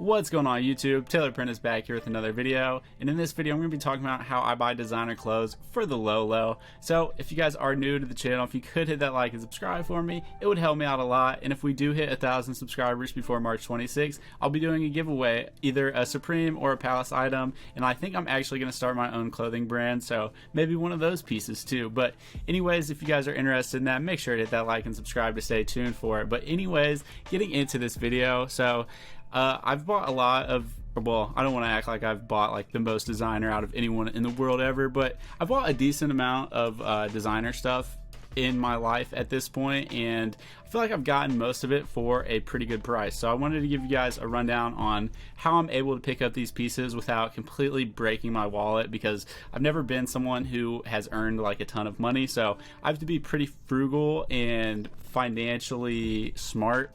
What's going on YouTube? Taylor Prentice back here with another video, and in this video I'm going to be talking about how I buy designer clothes for the low. So if you guys are new to the channel, if you could hit that like and subscribe for me, it would help me out a lot. And if we do hit 1,000 subscribers before March 26th, I'll be doing a giveaway, either a Supreme or a Palace item, and I think I'm actually going to start my own clothing brand, so maybe one of those pieces too. But anyways, if you guys are interested in that, make sure to hit that like and subscribe to stay tuned for it. But anyways, getting into this video, so I've bought a lot of, well, I don't want to act like I've bought like the most designer out of anyone in the world ever, but I've bought a decent amount of designer stuff in my life at this point, and I feel like I've gotten most of it for a pretty good price. So I wanted to give you guys a rundown on how I'm able to pick up these pieces without completely breaking my wallet, because I've never been someone who has earned like a ton of money, so I have to be pretty frugal and financially smart.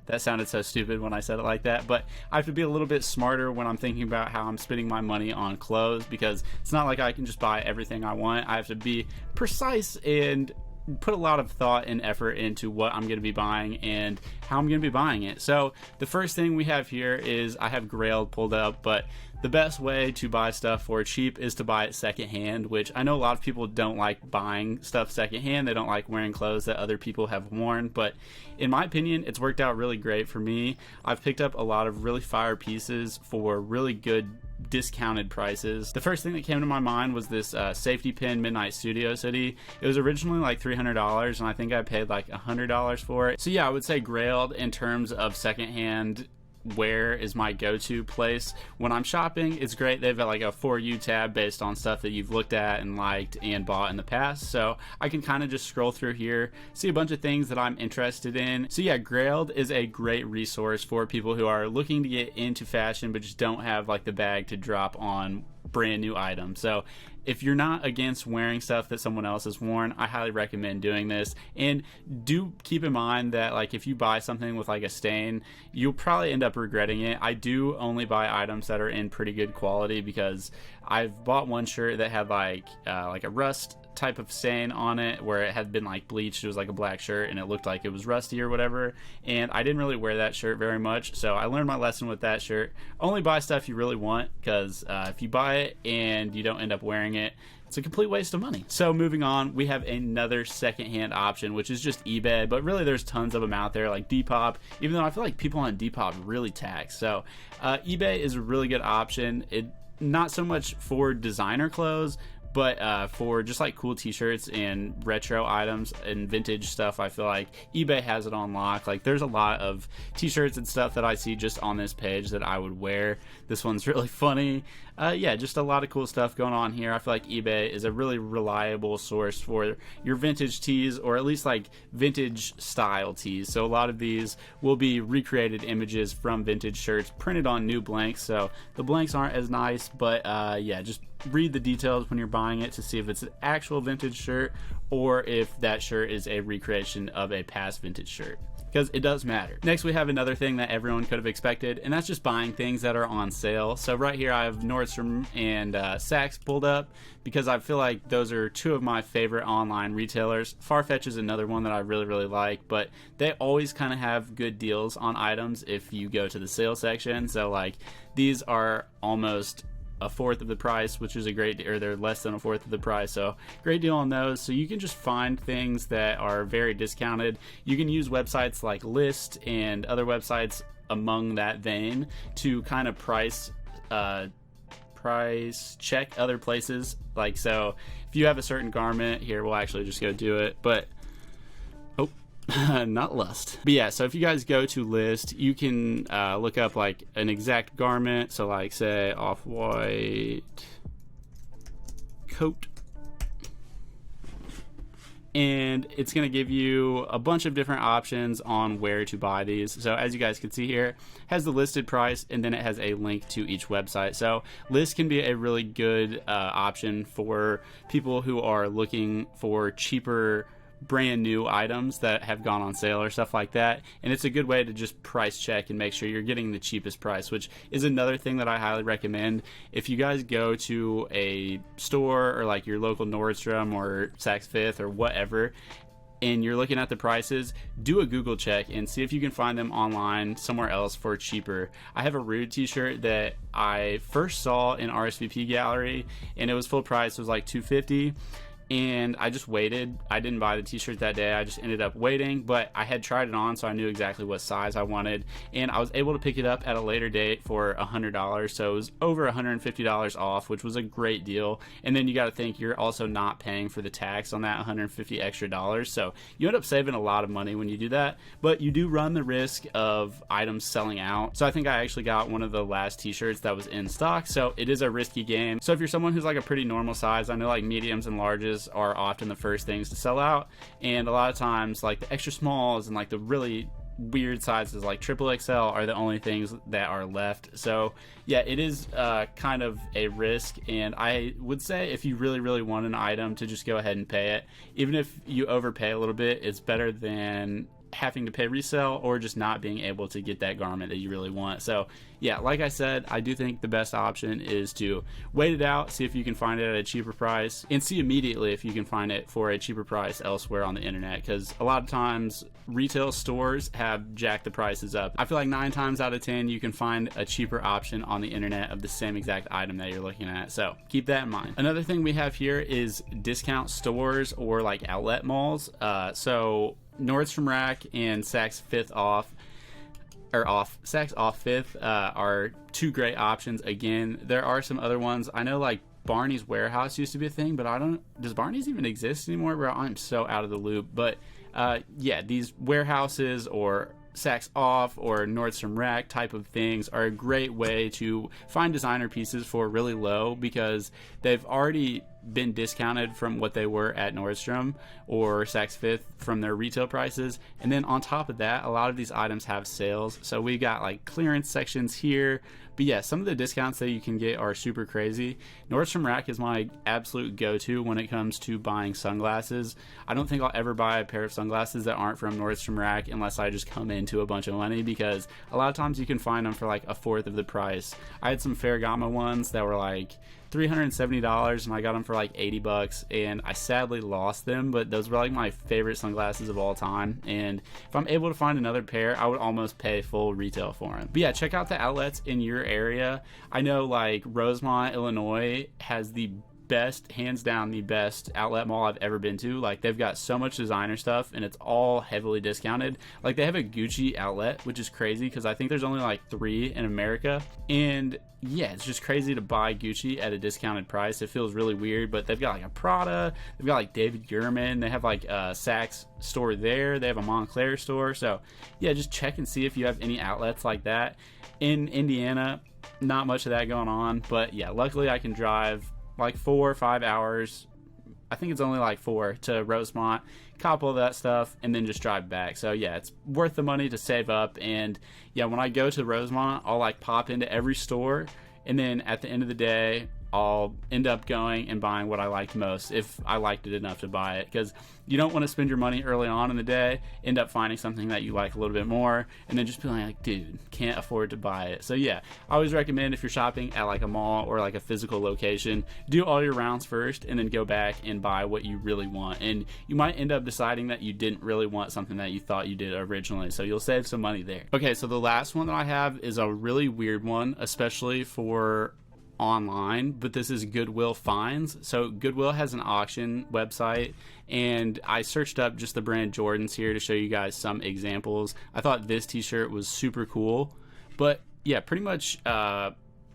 That sounded so stupid when I said it like that, but I have to be a little bit smarter when I'm thinking about how I'm spending my money on clothes, because it's not like I can just buy everything I want. I have to be precise and put a lot of thought and effort into what I'm going to be buying and how I'm going to be buying it. So the first thing we have here is I have Grailed pulled up, but the best way to buy stuff for cheap is to buy it secondhand, which I know a lot of people don't like buying stuff secondhand. They don't like wearing clothes that other people have worn, but in my opinion, it's worked out really great for me. I've picked up a lot of really fire pieces for really good discounted prices. The first thing that came to my mind was this safety pin Midnight Studio City. It was originally like $300, and I think I paid like $100 for it. So yeah, I would say Grailed in terms of secondhand wear is my go-to place when I'm shopping. It's great. They've got like a For You tab based on stuff that you've looked at and liked and bought in the past, so I can kind of just scroll through here, see a bunch of things that I'm interested in. So yeah, Grailed is a great resource for people who are looking to get into fashion but just don't have like the bag to drop on brand new items. So if you're not against wearing stuff that someone else has worn, I highly recommend doing this. And do keep in mind that like if you buy something with like a stain, you'll probably end up regretting it. I do only buy items that are in pretty good quality, because I've bought one shirt that had like a rust type of stain on it where it had been like bleached. It was like a black shirt and it looked like it was rusty or whatever, and I didn't really wear that shirt very much, so I learned my lesson with that shirt. Only buy stuff you really want, because if you buy it and you don't end up wearing it, it's a complete waste of money. So moving on, we have another secondhand option, which is just eBay, but really there's tons of them out there, like Depop, even though I feel like people on Depop really tax. So eBay is a really good option. It not so much for designer clothes, but for just like cool t-shirts and retro items and vintage stuff, I feel like eBay has it on lock. Like there's a lot of t-shirts and stuff that I see just on this page that I would wear. This one's really funny. Yeah, just a lot of cool stuff going on here. I feel like eBay is a really reliable source for your vintage tees, or at least like vintage style tees. So a lot of these will be recreated images from vintage shirts printed on new blanks. So the blanks aren't as nice, but yeah, just read the details when you're buying it to see if it's an actual vintage shirt or if that shirt is a recreation of a past vintage shirt, because it does matter. Next, we have another thing that everyone could have expected, and that's just buying things that are on sale. So right here I have Nordstrom and Saks pulled up, because I feel like those are two of my favorite online retailers. Farfetch is another one that I really like, but they always kind of have good deals on items if you go to the sale section. So like these are almost a fourth of the price, which is a great, or they're less than a fourth of the price, so great deal on those. So you can just find things that are very discounted. You can use websites like List and other websites among that vein to kind of price check other places. Like, so if you have a certain garment here, we'll actually just go do it, but not Lust. But yeah, so if you guys go to List, you can look up like an exact garment. So like say off-white coat, and it's going to give you a bunch of different options on where to buy these. So as you guys can see here, it has the listed price, and then it has a link to each website. So List can be a really good option for people who are looking for cheaper brand new items that have gone on sale or stuff like that, and it's a good way to just price check and make sure you're getting the cheapest price, which is another thing that I highly recommend. If you guys go to a store or like your local Nordstrom or Saks Fifth or whatever, and you're looking at the prices, do a Google check and see if you can find them online somewhere else for cheaper. I have a Rude t-shirt that I first saw in RSVP Gallery, and it was full price. It was like $250. And I just waited. I didn't buy the t-shirt that day. I just ended up waiting, but I had tried it on, so I knew exactly what size I wanted, and I was able to pick it up at a later date for $100. So it was over $150 off, which was a great deal. And then you got to think you're also not paying for the tax on that $150 extra dollars, so you end up saving a lot of money when you do that. But you do run the risk of items selling out. So I think I actually got one of the last t-shirts that was in stock, so it is a risky game. So if you're someone who's like a pretty normal size, I know like mediums and larges are often the first things to sell out, and a lot of times like the extra smalls and like the really weird sizes like triple XL are the only things that are left. So yeah, it is kind of a risk, and I would say if you really want an item, to just go ahead and pay it. Even if you overpay a little bit, it's better than having to pay resale or just not being able to get that garment that you really want. So yeah, like I said, I do think the best option is to wait it out, see if you can find it at a cheaper price, and see immediately if you can find it for a cheaper price elsewhere on the internet, because a lot of times retail stores have jacked the prices up. I feel like 9 times out of 10 you can find a cheaper option on the internet of the same exact item that you're looking at, so keep that in mind. Another thing we have here is discount stores or like outlet malls. So Nordstrom Rack and Saks Off Fifth are two great options. Again, there are some other ones. I know like Barney's Warehouse used to be a thing, but does Barney's even exist anymore? Bro, I'm so out of the loop. But yeah, these warehouses or Saks Off or Nordstrom Rack type of things are a great way to find designer pieces for really low, because they've already been discounted from what they were at Nordstrom or Saks Fifth from their retail prices. And then on top of that, a lot of these items have sales, so we got like clearance sections here. But yeah, some of the discounts that you can get are super crazy. Nordstrom Rack is my absolute go-to when it comes to buying sunglasses. I don't think I'll ever buy a pair of sunglasses that aren't from Nordstrom Rack unless I just come into a bunch of money, because a lot of times you can find them for like a fourth of the price. I had some Ferragamo ones that were like $370 and I got them for like $80, and I sadly lost them, but those were like my favorite sunglasses of all time, and if I'm able to find another pair, I would almost pay full retail for them. But yeah, check out the outlets in your area. I know like Rosemont, Illinois has the best, hands down the best outlet mall I've ever been to. Like, they've got so much designer stuff and it's all heavily discounted. Like, they have a Gucci outlet, which is crazy because I think there's only like 3 in America, and yeah, it's just crazy to buy Gucci at a discounted price. It feels really weird, but they've got like a Prada, they've got like David Yurman, they have like a Saks store there, they have a Montclair store. So yeah, just check and see if you have any outlets like that. In Indiana, not much of that going on, but yeah, luckily I can drive like 4 or 5 hours, I think it's only like 4, to Rosemont, cop all that stuff, and then just drive back. So yeah, it's worth the money to save up. And yeah, when I go to Rosemont, I'll like pop into every store, and then at the end of the day, I'll end up going and buying what I liked most, if I liked it enough to buy it, because you don't want to spend your money early on in the day, end up finding something that you like a little bit more, and then just be like, dude, can't afford to buy it. So yeah, I always recommend, if you're shopping at like a mall or like a physical location, do all your rounds first and then go back and buy what you really want. And you might end up deciding that you didn't really want something that you thought you did originally, so you'll save some money there. Okay, so the last one that I have is a really weird one, especially for online, but this is Goodwill Finds. So Goodwill has an auction website, and I searched up just the brand Jordans here to show you guys some examples. I thought this t-shirt was super cool, but yeah, pretty much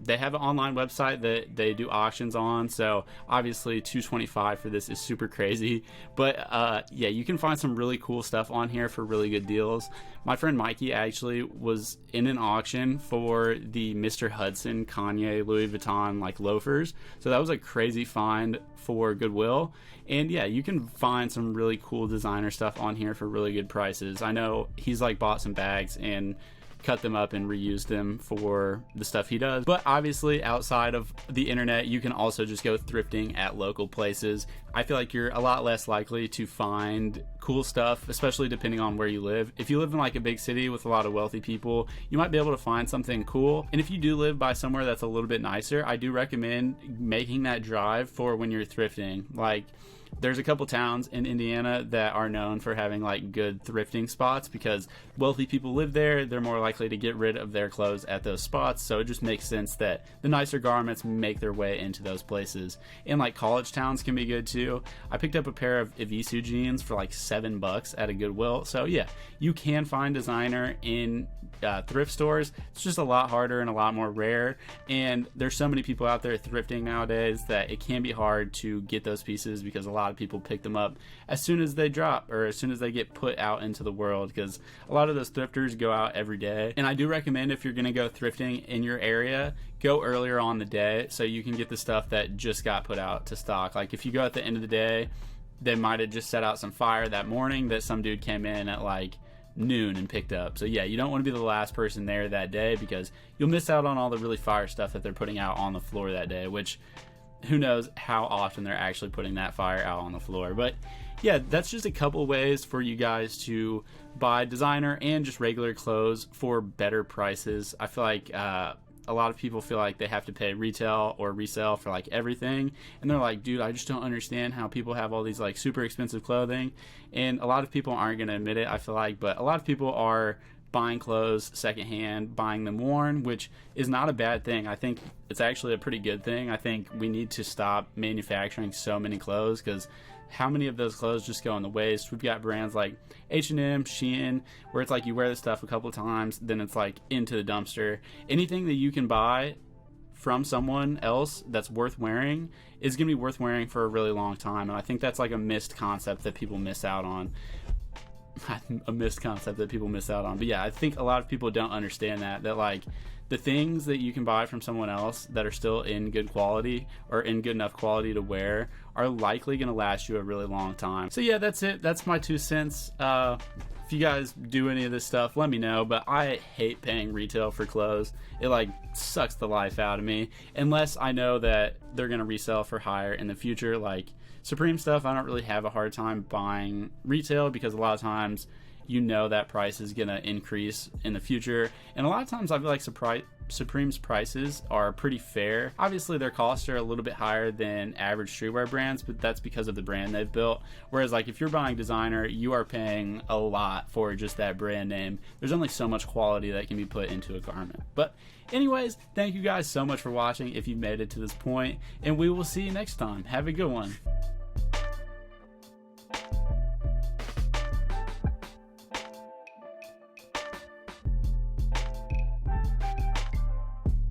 they have an online website that they do auctions on, so obviously $225 for this is super crazy. But yeah, you can find some really cool stuff on here for really good deals. My friend Mikey actually was in an auction for the Mr. Hudson Kanye Louis Vuitton like loafers, so that was a crazy find for Goodwill. And yeah, you can find some really cool designer stuff on here for really good prices. I know he's like bought some bags and cut them up and reuse them for the stuff he does. But obviously, outside of the internet, you can also just go thrifting at local places. I feel like you're a lot less likely to find cool stuff, especially depending on where you live. If you live in like a big city with a lot of wealthy people, you might be able to find something cool. And if you do live by somewhere that's a little bit nicer, I do recommend making that drive for when you're thrifting. Like, there's a couple towns in Indiana that are known for having like good thrifting spots because wealthy people live there. They're more likely to get rid of their clothes at those spots, so it just makes sense that the nicer garments make their way into those places. And like college towns can be good too. I picked up a pair of Evisu jeans for like $7 at a Goodwill, so yeah, you can find designer in thrift stores. It's just a lot harder and a lot more rare, and there's so many people out there thrifting nowadays that it can be hard to get those pieces because a lot of people pick them up as soon as they drop or as soon as they get put out into the world, because a lot of those thrifters go out every day. And I do recommend, if you're going to go thrifting in your area, go earlier on the day so you can get the stuff that just got put out to stock. Like if you go at the end of the day, they might have just set out some fire that morning that some dude came in at like noon and picked up. So yeah, you don't want to be the last person there that day because you'll miss out on all the really fire stuff that they're putting out on the floor that day, which who knows how often they're actually putting that fire out on the floor. But yeah, that's just a couple ways for you guys to buy designer and just regular clothes for better prices. I feel like a lot of people feel like they have to pay retail or resell for like everything, and they're like, dude, I just don't understand how people have all these like super expensive clothing. And a lot of people aren't going to admit it, I feel like, but a lot of people are buying clothes secondhand, buying them worn, which is not a bad thing. I think it's actually a pretty good thing. I think we need to stop manufacturing so many clothes, because how many of those clothes just go in the waste? We've got brands like H&M, Shein, where it's like you wear the stuff a couple of times, then it's like into the dumpster. Anything that you can buy from someone else that's worth wearing is going to be worth wearing for a really long time. And I think that's like a missed concept that people miss out on. But yeah, I think a lot of people don't understand that like the things that you can buy from someone else that are still in good quality or in good enough quality to wear are likely going to last you a really long time. So yeah, that's it. That's my 2 cents. If you guys do any of this stuff, let me know, but I hate paying retail for clothes. It like sucks the life out of me unless I know that they're going to resell for higher in the future. Like Supreme stuff, I don't really have a hard time buying retail because a lot of times you know that price is going to increase in the future. And a lot of times I feel like Supreme's prices are pretty fair. Obviously their costs are a little bit higher than average streetwear brands, but that's because of the brand they've built. Whereas like if you're buying designer, you are paying a lot for just that brand name. There's only so much quality that can be put into a garment. But anyways, thank you guys so much for watching if you've made it to this point, and we will see you next time. Have a good one.